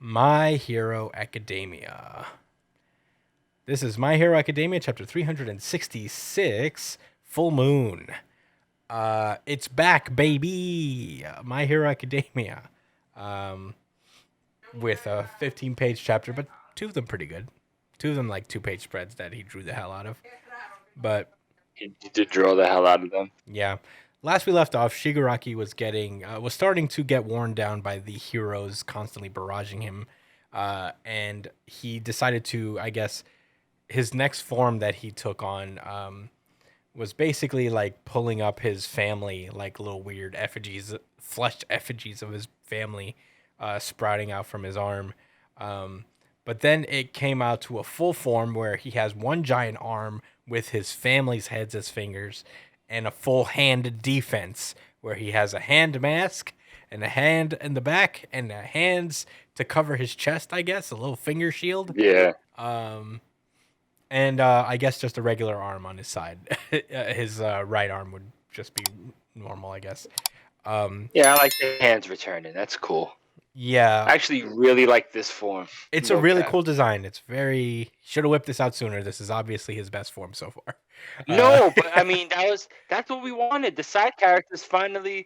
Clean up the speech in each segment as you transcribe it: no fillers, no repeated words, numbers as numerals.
My Hero Academia. This is My Hero Academia, chapter 366, Full Moon. It's back, baby. My Hero Academia. With a 15-page chapter, but two of them pretty good. Two of them like 2-page spreads that he drew the hell out of. But he did draw the hell out of them. Yeah. Last we left off, Shigaraki was starting to get worn down by the heroes constantly barraging him. And he decided to, I guess, his next form that he took on was basically like pulling up his family, like little weird effigies, fleshed effigies of his family sprouting out from his arm. But then it came out to a full form where he has one giant arm with his family's heads as fingers and a full hand defense where he has a hand mask and a hand in the back and hands to cover his chest, I guess, a little finger shield. Yeah. And I guess just a regular arm on his side. His right arm would just be normal, I guess. Yeah, I like the hands returning. That's cool. Yeah. I actually really like this form. It's a really cool design. It's very... Should have whipped this out sooner. This is obviously his best form so far. No, but I mean, that's what we wanted. The side characters finally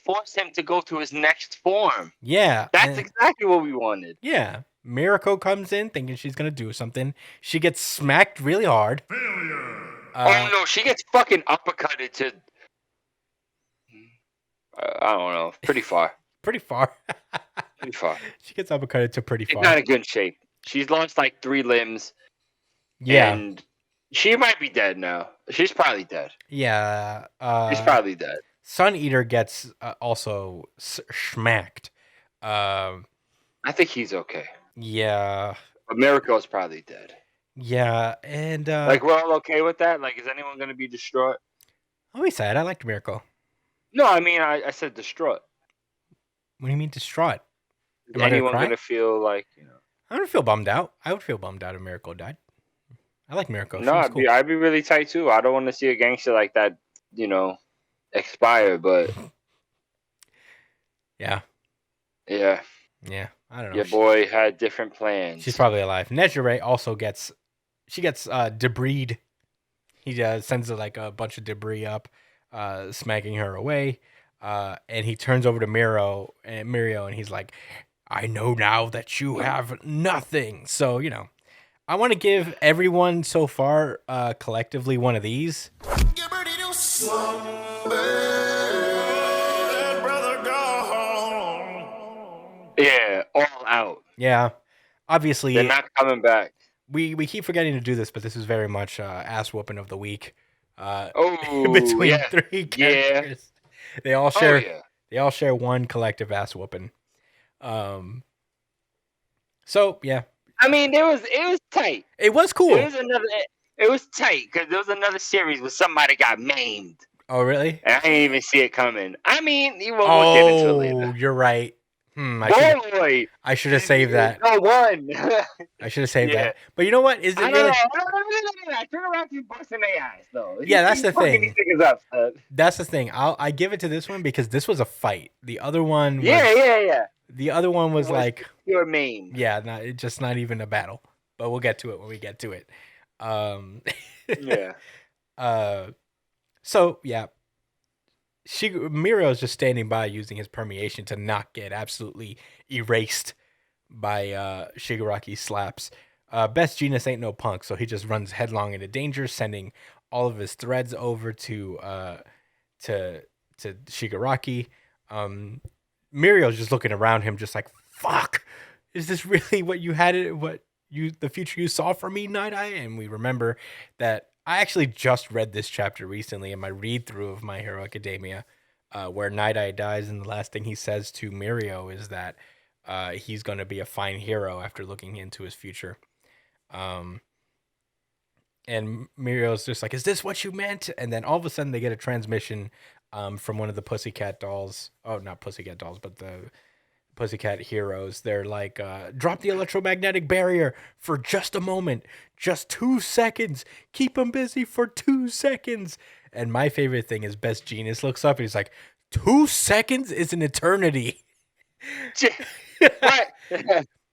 forced him to go to his next form. Yeah. That's exactly what we wanted. Yeah. Mirio comes in thinking she's going to do something. She gets smacked really hard. Failure. Oh, no. She gets fucking uppercutted to... I don't know. Pretty far. Pretty far. Pretty far. She gets uppercutted to pretty far. She's not in good shape. She's lost like 3 limbs. Yeah. And she might be dead now. She's probably dead. Yeah. She's probably dead. Sun Eater gets also smacked. I think he's okay. Yeah. But Miriko's probably dead. Yeah, and... like, we're all okay with that? Like, is anyone going to be distraught? I'll be sad. I liked Mirio. No, I mean, I said distraught. What do you mean distraught? Is anyone going to feel like, I don't feel bummed out. I would feel bummed out if Mirio died. I like Mirio. No, I'd be really tight, too. I don't want to see a gangster like that, expire, but... Yeah. Yeah. Yeah, I don't know. Your boy had different plans. She's probably alive. Nejire also gets... She gets debris. He sends like a bunch of debris up, smacking her away. And he turns over to Mirio, and he's like, I know now that you have nothing. So, I want to give everyone so far collectively one of these. Yeah, all out. Yeah, obviously. They're not coming back. We keep forgetting to do this, but this is very much ass whooping of the week. Between 3 characters. Yeah. They all share one collective ass whooping. So yeah. I mean, it was tight. It was cool. It was tight because there was another series where somebody got maimed. Oh really? And I didn't even see it coming. I mean, we'll get into it later. You're right. I should have saved that. No one. I should have saved that. But you know what? Is it really? Turn around, keep busting their eyes though. Yeah, that's the thing. These niggas up, that's the thing. I give it to this one because this was a fight. The other one. Was, yeah. The other one was like pure meme. Yeah, just not even a battle. But we'll get to it when we get to it. Yeah. So yeah. Mirio is just standing by using his permeation to not get absolutely erased by Shigaraki's slaps. Best Genius ain't no punk, so he just runs headlong into danger, sending all of his threads over to Shigaraki. Mirio's just looking around him, just like, "Fuck, is this really what you had? The future you saw for me, Night Eye?" And we remember that. I actually just read this chapter recently in my read-through of My Hero Academia, where Night Eye dies, and the last thing he says to Mirio is that he's going to be a fine hero after looking into his future. And Mirio's just like, is this what you meant? And then all of a sudden they get a transmission from one of the Pussycat dolls. Oh, not Pussycat dolls, but the Pussycat heroes. They're like, drop the electromagnetic barrier for just a moment, just 2 seconds, keep them busy for 2 seconds. And my favorite thing is Best Genius looks up and he's like, 2 seconds is an eternity. What?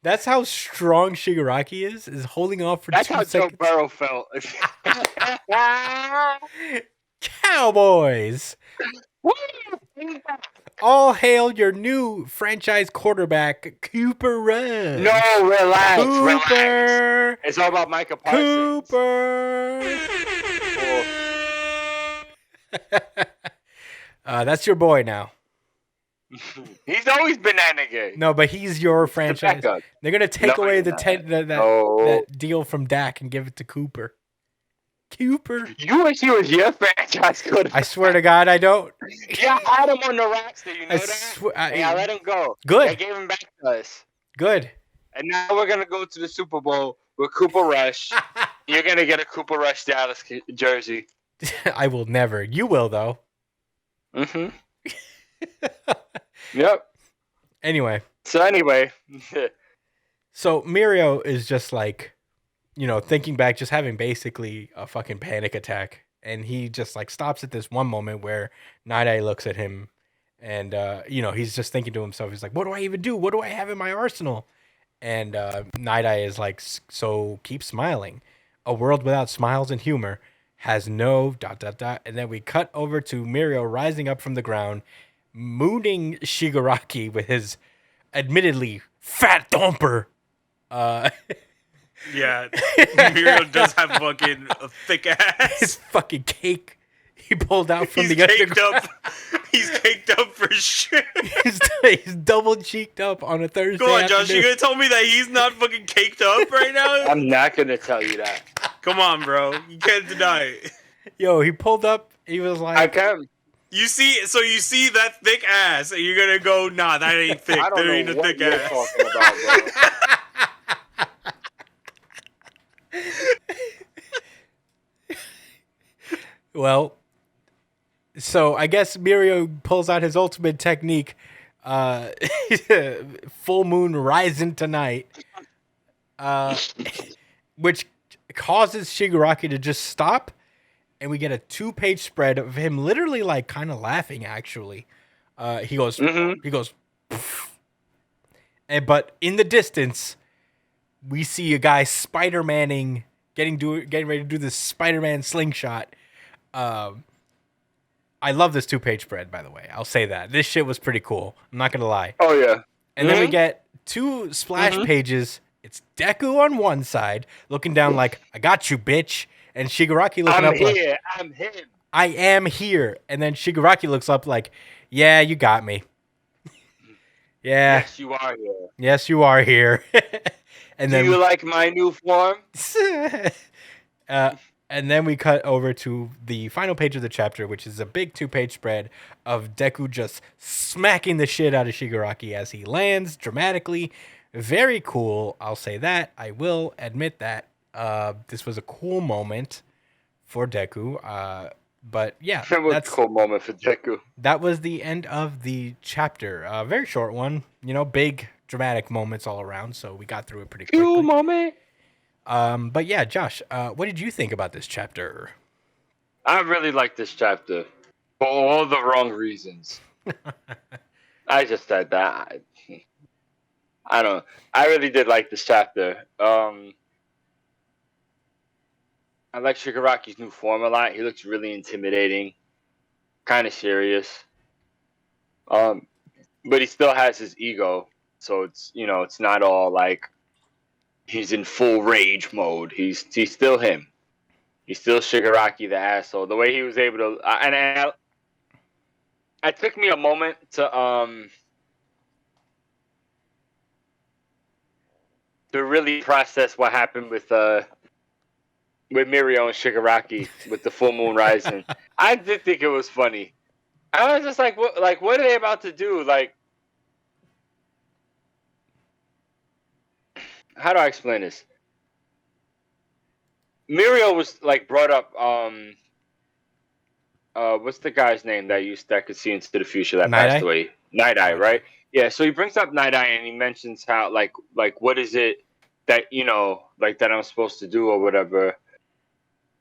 That's how strong Shigaraki is holding off for That's 2 how Joe seconds. Burrow felt. Cowboys! Woo! All hail your new franchise quarterback, Cooper Rush. No, relax, relax. Cooper. It's all about Micah Parsons. Cooper. Well, That's your boy now. he's always been that nigga. No, but he's your franchise. backup. They're gonna take No, away he's the not. that deal from Dak and give it to Cooper. Cooper. You wish he was your franchise quarterback. I swear to God, I don't. Yeah, I had him on the roster. You know I that? swear. Yeah, I let him go. Good. They gave him back to us. Good. And now we're gonna go to the Super Bowl with Cooper Rush. You're gonna get a Cooper Rush Dallas jersey. I will never. You will though. Mm-hmm. Yep. Anyway. So anyway. So Mirio is just like, thinking back, just having basically a fucking panic attack. And he just like stops at this one moment where Night Eye looks at him and, he's just thinking to himself, he's like, what do I even do? What do I have in my arsenal? And Night Eye is like, so keep smiling. A world without smiles and humor has no ... And then we cut over to Mirio rising up from the ground, mooning Shigaraki with his admittedly fat thumper. Yeah, Mirio does have fucking a thick ass. His fucking cake he pulled out from He's the caked underground. up. He's caked up for sure. He's double cheeked up on a Thursday. Go on, Josh. afternoon. You gonna tell me that he's not fucking caked up right now? I'm not gonna tell you that. Come on, bro. You can't deny it. Yo, he pulled up. He was like, I can. You see that thick ass, and you're gonna go, nah, that ain't thick. I don't There ain't know a what thick you're ass. talking about, bro. well, so I guess Mirio pulls out his ultimate technique, full moon rising tonight, which causes Shigaraki to just stop, and we get a 2-page spread of him literally like kind of laughing. Actually, he goes, "Pff." But in the distance, we see a guy Spider-Manning getting ready to do this Spider-Man slingshot. I love this 2-page spread, by the way. I'll say that. This shit was pretty cool. I'm not going to lie. Oh, yeah. And then we get 2 splash pages. It's Deku on one side, looking down like, I got you, bitch. And Shigaraki looking up like, I'm him. I am here. And then Shigaraki looks up like, yeah, you got me. Yeah. Yes, you are here. Yes, you are here. And Do then you like my new form? and then we cut over to the final page of the chapter, which is a big 2-page spread of Deku just smacking the shit out of Shigaraki as he lands dramatically. Very cool. I'll say that. I will admit that. This was a cool moment for Deku. But yeah, It was a that's cool moment for Deku. that was the end of the chapter. Very short one. Big dramatic moments all around. So we got through it pretty quickly. Cool moment. But yeah, Josh, what did you think about this chapter? I really like this chapter for all the wrong reasons. I just said that. I don't. I really did like this chapter. I like Shigaraki's new form a lot. He looks really intimidating, kind of serious. But he still has his ego, so it's not all like he's in full rage mode. He's still him. He's still Shigaraki the asshole. The way he was able to, it took me a moment to really process what happened with Mirio and Shigaraki with the full moon rising. I did think it was funny. I was just like, what are they about to do? Like, how do I explain this? Mirio was like brought up. What's the guy's name that could see into the future that passed away? Night Eye, right? Yeah. So he brings up Night Eye and he mentions how like what is it that that I'm supposed to do or whatever,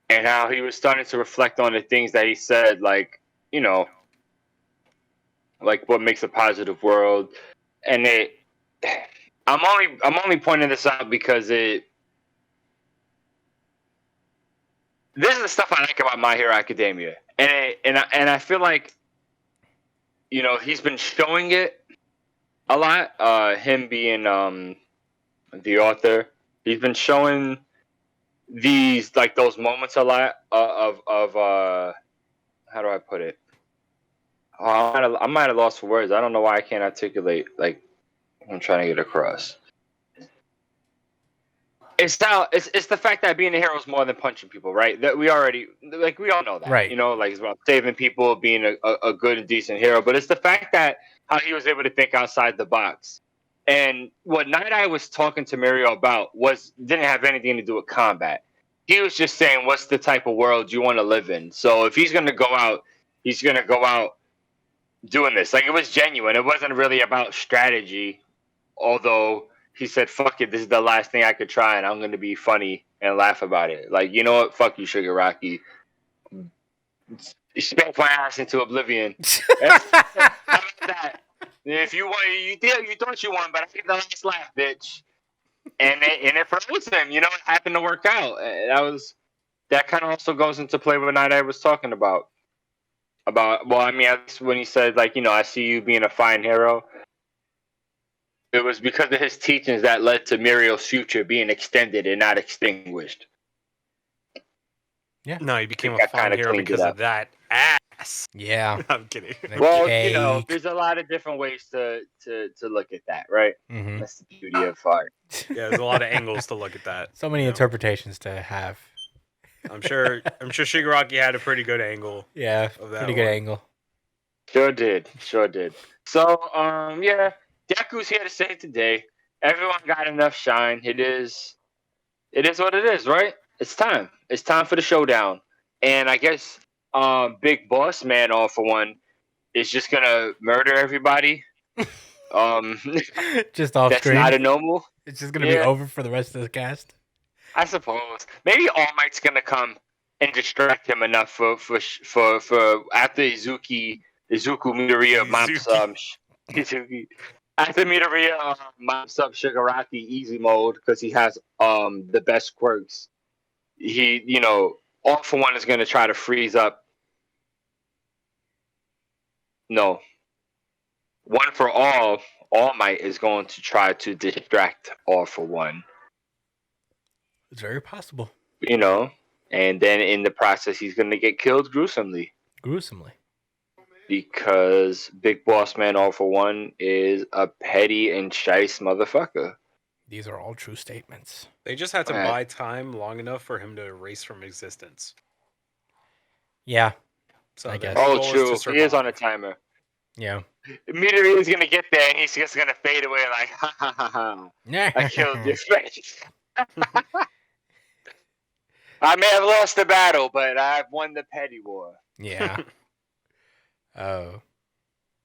and how he was starting to reflect on the things that he said, like what makes a positive world, and I'm only pointing this out because this is the stuff I like about My Hero Academia, and I feel like he's been showing it a lot. Him being the author, he's been showing these like those moments a lot of how do I put it? Oh, I might have lost for words. I don't know why I can't articulate like what I'm trying to get across. It's the fact that being a hero is more than punching people, right? That we all know that, Right. like it's about saving people, being a good and decent hero. But it's the fact that how he was able to think outside the box. And what Night Eye was talking to Mirio about didn't have anything to do with combat. He was just saying, what's the type of world you want to live in? So if he's gonna go out, he's gonna go out doing this. Like it was genuine. It wasn't really about strategy, although he said, "Fuck it, this is the last thing I could try, and I'm going to be funny and laugh about it." Like, you know what? Fuck you, Shigaraki. Spank my ass into oblivion. How about that? If you want, you thought you won, but I get the last laugh, bitch. And it froze him. It happened to work out. That kind of also goes into play what Night I was talking about. Well, I mean, at least when he said like, I see you being a fine hero. It was because of his teachings that led to Mirio's future being extended and not extinguished. Yeah. No, he became a That fine kinda hero cleaned it because up. of that ass. Yeah. I'm kidding. Well, Cake. there's a lot of different ways to look at that, right? Mhm. That's the beauty of art. Yeah, there's a lot of angles to look at that. So many interpretations to have. I'm sure Shigaraki had a pretty good angle. Yeah, Of that pretty good one. angle. Sure did. So, yeah, Deku's here to save the day. Everyone got enough shine. It is what it is, right? It's time. It's time for the showdown. And I guess, Big Boss Man, all for one, is just gonna murder everybody. Just off That's screen. not a normal. It's just gonna be over for the rest of the cast. I suppose maybe All Might's gonna come and distract him enough for after Izuku Midoriya mops Izuku. After Midoriya mops up Shigaraki easy mode because he has the best quirks. He All for One is gonna try to freeze up. No, One for All Might is going to try to distract All for One. It's very possible. And then in the process, he's going to get killed gruesomely. Because Big Boss Man, all for one, is a petty and shice motherfucker. These are all true statements. They just had to buy time long enough for him to erase from existence. Yeah. So I guess. Oh, true. He is on a timer. Yeah. Midori is going to get there and he's just going to fade away like, ha ha ha ha. I killed your face. I may have lost the battle, but I've won the petty war. Yeah. Oh.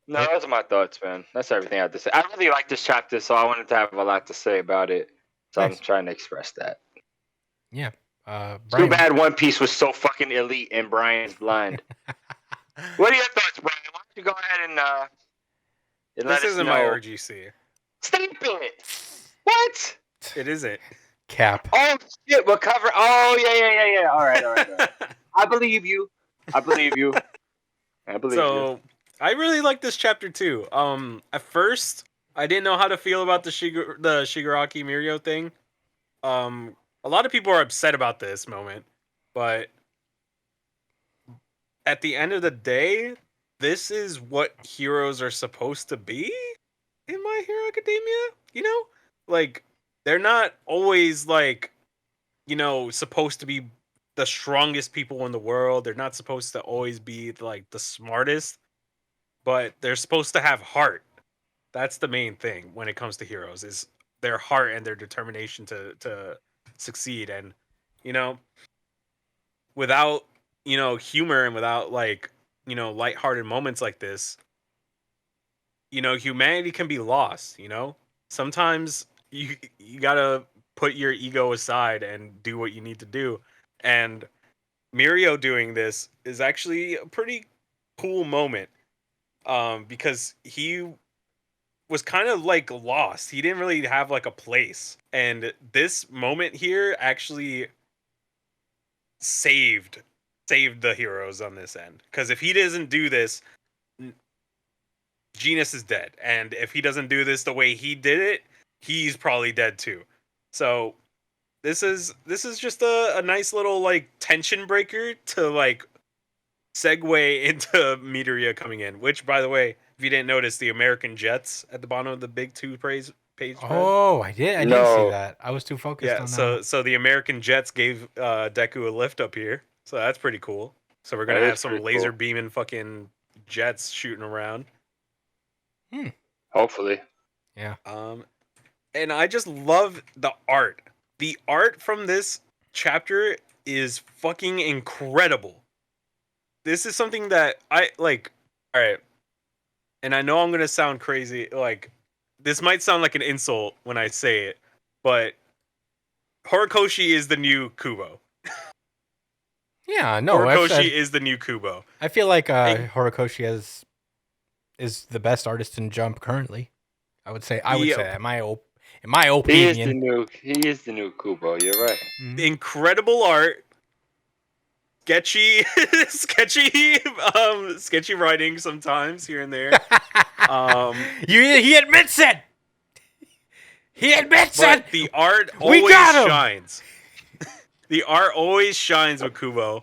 No, those are my thoughts, man. That's everything I have to say. I really like this chapter, so I wanted to have a lot to say about it. So nice. I'm trying to express that. Yeah. Too bad One Piece was so fucking elite and Brian's blind. What are your thoughts, Brian? Why don't you go ahead and let us know? This isn't my RGC. Stop it! What? It isn't. Cap. Oh shit, we're covering. Oh yeah. All right. I believe you. So I really like this chapter too. At first I didn't know how to feel about the Shigaraki Mirio thing. A lot of people are upset about this moment, but at the end of the day, this is what heroes are supposed to be in My Hero Academia. Like they're not always like, supposed to be the strongest people in the world. They're not supposed to always be like the smartest, but they're supposed to have heart. That's the main thing when it comes to heroes, is their heart and their determination to succeed. And without humor and without lighthearted moments like this, humanity can be lost. Sometimes you gotta put your ego aside and do what you need to do. And Mirio doing this is actually a pretty cool moment, because he was kind of like lost. He didn't really have like a place. And this moment here actually saved the heroes on this end. Because if he doesn't do this, Genus is dead. And if he doesn't do this the way he did it, he's probably dead too. So this is just a nice little like tension breaker to like segue into Mirio coming in. Which, by the way, if you didn't notice, the American Jets at the bottom of the big page spread. Oh, I did see No. that. I was too focused Yeah, on so the American Jets gave Deku a lift up here, so that's pretty cool. So we're gonna That have is some pretty laser cool. beaming fucking jets shooting around. Hopefully. Yeah. And I just love the art. The art from this chapter is fucking incredible. This is something that I like. All right, and I know I'm gonna sound crazy. Like, this might sound like an insult when I say it, but Horikoshi is the new Kubo. Yeah, no, Horikoshi is the new Kubo. I feel like Horikoshi is the best artist in Jump currently. I would say that in my opinion. He is the new Kubo, you're right. Incredible art. Sketchy sketchy writing sometimes here and there. He admits it. He admits But it. the art We always got him! shines. The art always shines with Kubo.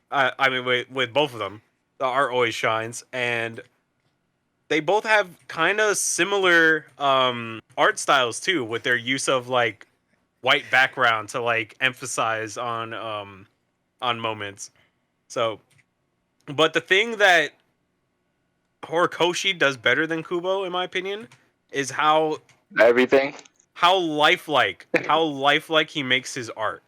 I mean, with both of them, the art always shines, and they both have kind of similar art styles too, with their use of like white background to like emphasize on moments. So, but the thing that Horikoshi does better than Kubo, in my opinion, is Everything. how lifelike he makes his art.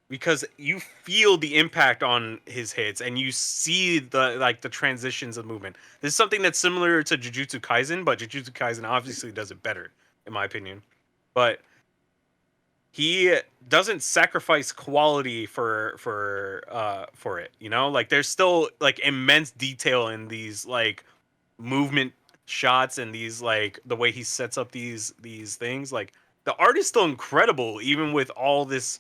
Because you feel the impact on his hits and you see the transitions of movement. This is something that's similar to Jujutsu Kaisen, but Jujutsu Kaisen obviously does it better, in my opinion. But he doesn't sacrifice quality for it, you know? Like there's still like immense detail in these like movement shots and these like the way he sets up these things. Like the art is still incredible even with all this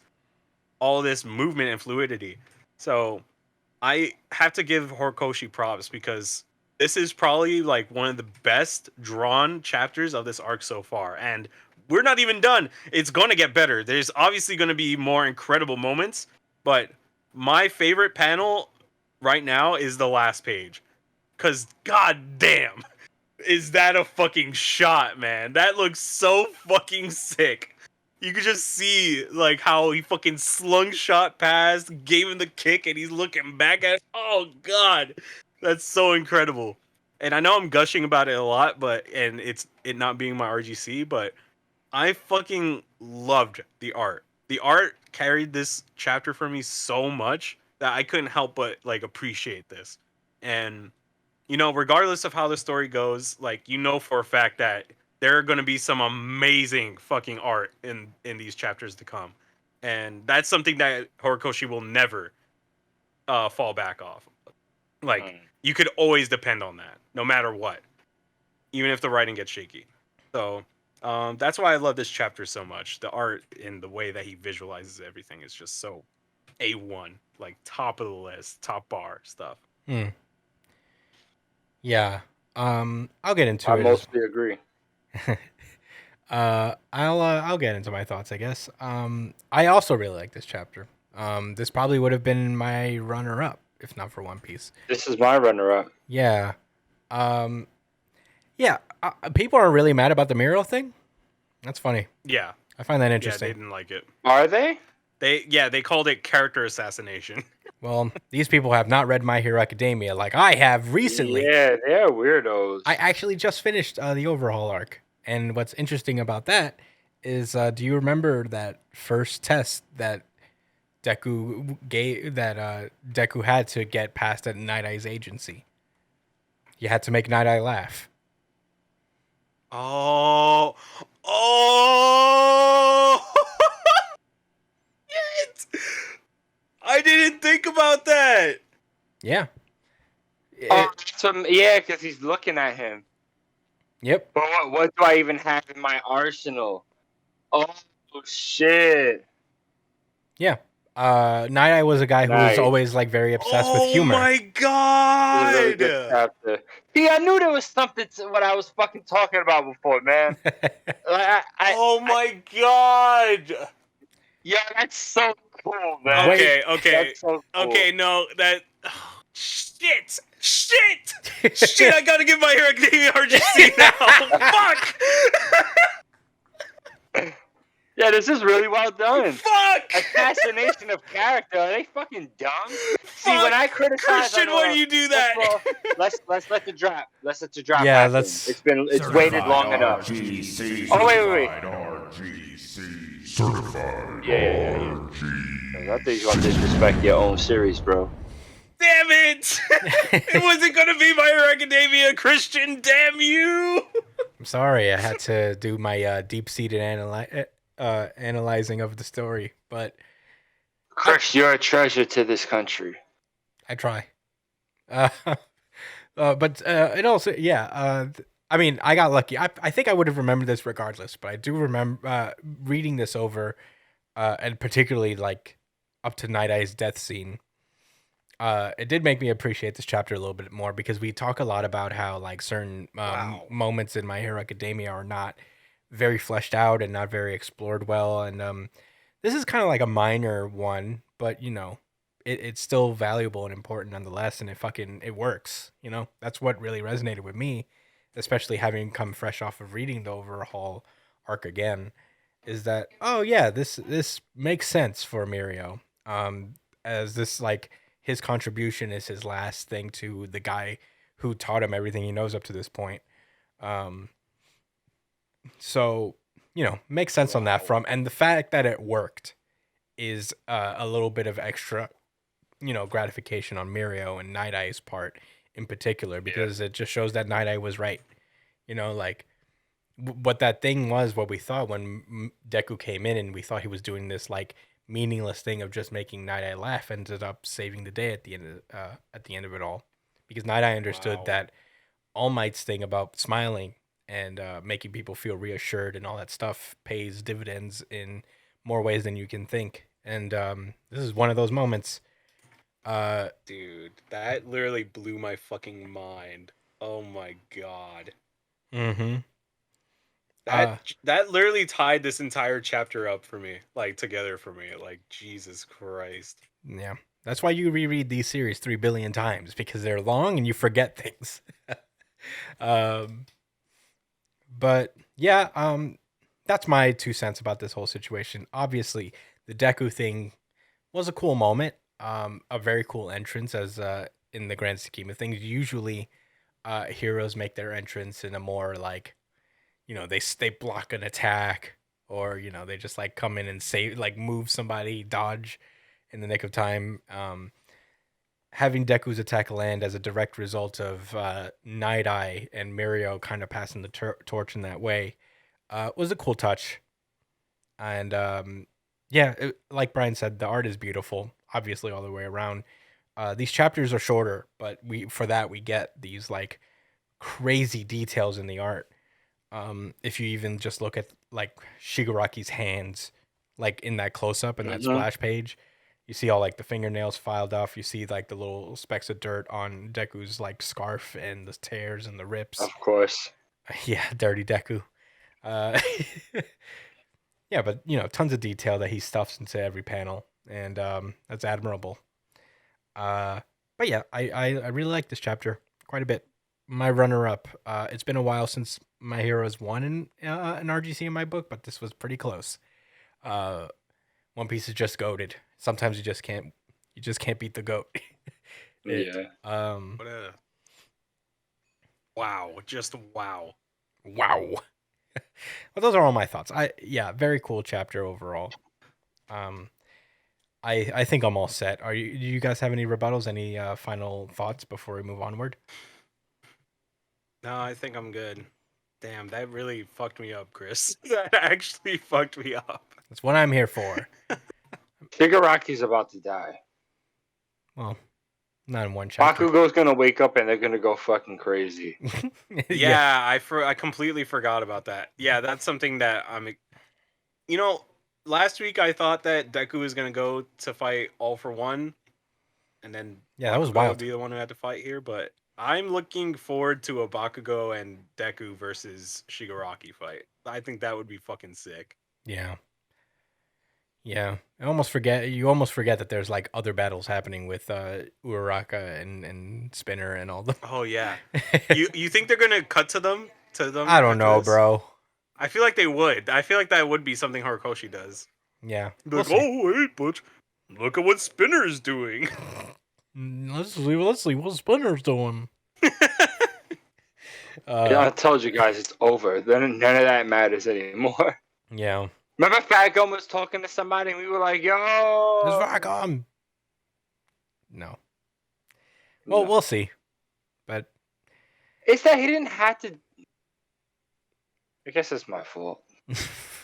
movement and fluidity. So I have to give Horikoshi props because this is probably like one of the best drawn chapters of this arc so far. And we're not even done. It's going to get better. There's obviously going to be more incredible moments, but my favorite panel right now is the last page. Cause god damn, is that a fucking shot, man? That looks so fucking sick. You could just see like how he fucking slungshot past, gave him the kick, and he's looking back at. Oh god, that's so incredible. And I know I'm gushing about it a lot, but and it not being my RGC, but I fucking loved the art. The art carried this chapter for me so much that I couldn't help but like appreciate this. And you know, regardless of how the story goes, like you know for a fact that there are going to be some amazing fucking art in these chapters to come, and that's something that Horikoshi will never fall back off. Like you could always depend on that, no matter what, even if the writing gets shaky. So that's why I love this chapter so much. The art and the way that he visualizes everything is just so A1, like top of the list, top bar stuff. Yeah. I'll get into I it. mostly agree. I'll get into my thoughts, I guess. I also really like this chapter. This probably would have been my runner-up if not for One Piece. This is my runner-up. Yeah. Yeah. People are really mad about the Mirio thing. That's funny. Yeah, I find that interesting. Yeah, they didn't like it. Are they? They called it character assassination. Well, these people have not read My Hero Academia like I have recently. Yeah, they're weirdos. I actually just finished the overhaul arc, and what's interesting about that is, do you remember that first test that Deku Deku had to get past at Night Eye's agency? You had to make Night Eye laugh. Oh. Shit! I didn't think about that. Yeah. Yeah, because he's looking at him. Yep. But what do I even have in my arsenal? Oh shit! Yeah. Night Eye was a guy who was Nice. always like very obsessed with Oh humor. my This is a really god! good chapter. See, I knew there was something to what I was fucking talking about before, man. Oh my god! Yeah, that's so cool, man. Wait. Okay. That's so cool. Okay, no, that. Oh, shit! I gotta give My Hero Academia RGC now! Fuck! Yeah, this is really well done. Fuck! Assassination of character. Are they fucking dumb? See, Fuck! when I criticize, Christian, why do you do that? let's let the drop. Let's let the drop Yeah, happen. let's- It's waited long enough. RGC, Oh wait. RGC, certified Yeah. RGC. I think you're gonna disrespect your own series, bro. Damn it! It wasn't gonna be My Hero Academia, Christian. Damn you! I'm sorry, I had to do my deep-seated analyzing of the story, but Chris, you're a treasure to this country. I try. But it also, I mean, I got lucky. I think I would have remembered this regardless, but I do remember reading this over, and particularly like up to Night Eye's death scene. It did make me appreciate this chapter a little bit more because we talk a lot about how like certain moments in My Hero Academia are not very fleshed out and not very explored well, and this is kind of like a minor one, but you know, it's still valuable and important nonetheless, and it works. You know, that's what really resonated with me, especially having come fresh off of reading the overhaul arc again. Is that this makes sense for Mirio, as this like his contribution is his last thing to the guy who taught him everything he knows up to this point. Um, so you know, makes sense on that front, and the fact that it worked is a little bit of extra, you know, gratification on Mirio and Night Eye's part in particular, because it just shows that Night Eye was right. You know, like what that thing was, what we thought when Deku came in, and we thought he was doing this like meaningless thing of just making Night Eye laugh, ended up saving the day at the end of it all, because Night Eye understood that All Might's thing about smiling and making people feel reassured and all that stuff pays dividends in more ways than you can think. And this is one of those moments. Dude, that literally blew my fucking mind. Oh my god. Mm-hmm. That literally tied this entire chapter up for me, like together for me. Like Jesus Christ. Yeah, that's why you reread these series 3 billion times, because they're long and you forget things. But yeah, that's my 2 cents about this whole situation. Obviously, the Deku thing was a cool moment, a very cool entrance, as in the grand scheme of things. Usually, heroes make their entrance in a more like, you know, they block an attack, or you know, they just like come in and save, like move somebody, dodge in the nick of time. Having Deku's attack land as a direct result of Night Eye and Mirio kind of passing the torch in that way was a cool touch. And like Brian said, the art is beautiful, obviously all the way around. These chapters are shorter, but we get these like crazy details in the art. If you even just look at like Shigaraki's hands, like in that close up and that splash page, you see all like the fingernails filed off. You see like the little specks of dirt on Deku's like scarf and the tears and the rips. Of course. Yeah, dirty Deku. Yeah, but you know, tons of detail that he stuffs into every panel, and that's admirable. But yeah, I really like this chapter quite a bit. My runner up. It's been a while since My Heroes won an RGC in my book, but this was pretty close. One Piece is just goated. Sometimes you just can't beat the goat. What a wow! Just wow! Wow. Well, those are all my thoughts. Very cool chapter overall. I think I'm all set. Do you guys have any rebuttals? Any final thoughts before we move onward? No, I think I'm good. Damn, that really fucked me up, Chris. That actually fucked me up. That's what I'm here for. Shigaraki's about to die. Well, Not in one chapter. Bakugo's gonna wake up and they're gonna go fucking crazy. Yeah, I completely forgot about that. Yeah, that's something that you know, last week I thought that Deku was gonna go to fight All for One, and then Yeah, that was Bakugo wild. would be the one who had to fight here. But I'm looking forward to a Bakugo and Deku versus Shigaraki fight. I think that would be fucking sick. Yeah. Yeah. You almost forget that there's like other battles happening with Uraraka and Spinner and all the Oh yeah, you think they're gonna cut to them? I don't after know, this? bro. I feel like they would. I feel like that would be something Horikoshi does. Yeah. Be like, We'll see. oh wait, but look at what Spinner's doing. Let's see what Spinner's doing. I told you guys it's over. Then none of that matters anymore. Yeah. Remember Fagum was talking to somebody and we were like, yo. It's Vagom. No. Well, No. we'll see. But It's that he didn't have to. I guess it's my fault.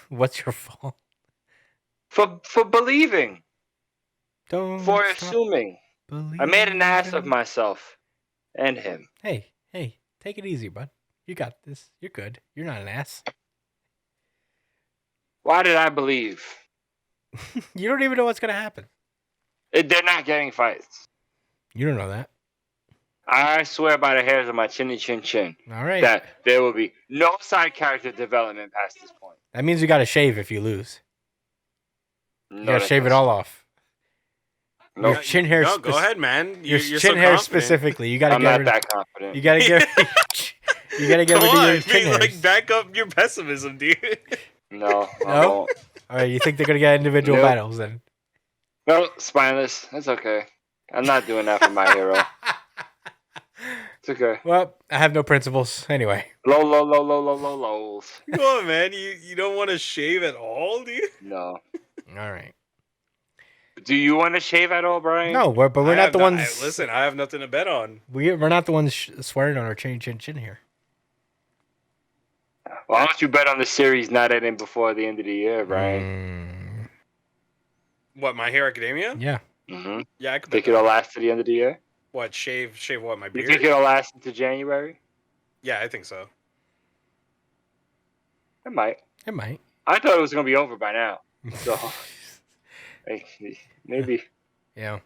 what's your fault? For believing. Don't For stop assuming. I made an ass of myself. And him. Hey, take it easy, bud. You got this. You're good. You're not an ass. Why did I believe? You don't even know what's gonna happen. They're not getting fights. You don't know that. I swear by the hairs of my chinny chin chin All right. that there will be no side character development past this point. That means you gotta shave if you lose. You No, gotta shave it all off. Nope. Your chin hair. No, go ahead, man. Your You're chin so hair confident. specifically. You gotta I'm get not rid. that confident. You gotta get. You gotta get Come rid of on, your chin hairs. like back up your pessimism, dude. No, I No? won't. All right. You think they're gonna get individual Nope. battles then? No, spineless. It's okay. I'm not doing that for my hero. It's okay. Well, I have no principles anyway. Lows. Come on, man. You don't want to shave at all, dude? No. All right. Do you want to shave at all, Brian? No, but we're not the ones. Listen, I have nothing to bet on. We're not the ones swearing on our chin here. Why don't you bet on the series not ending before the end of the year, Brian? What, My Hero Academia? Yeah. Mm-hmm. Yeah, I could Think bet it'll that. last to the end of the year? What, shave what, my You beard? think it'll last into January? Yeah, I think so. It might. It might. I thought it was going to be over by now. So, maybe. Yeah.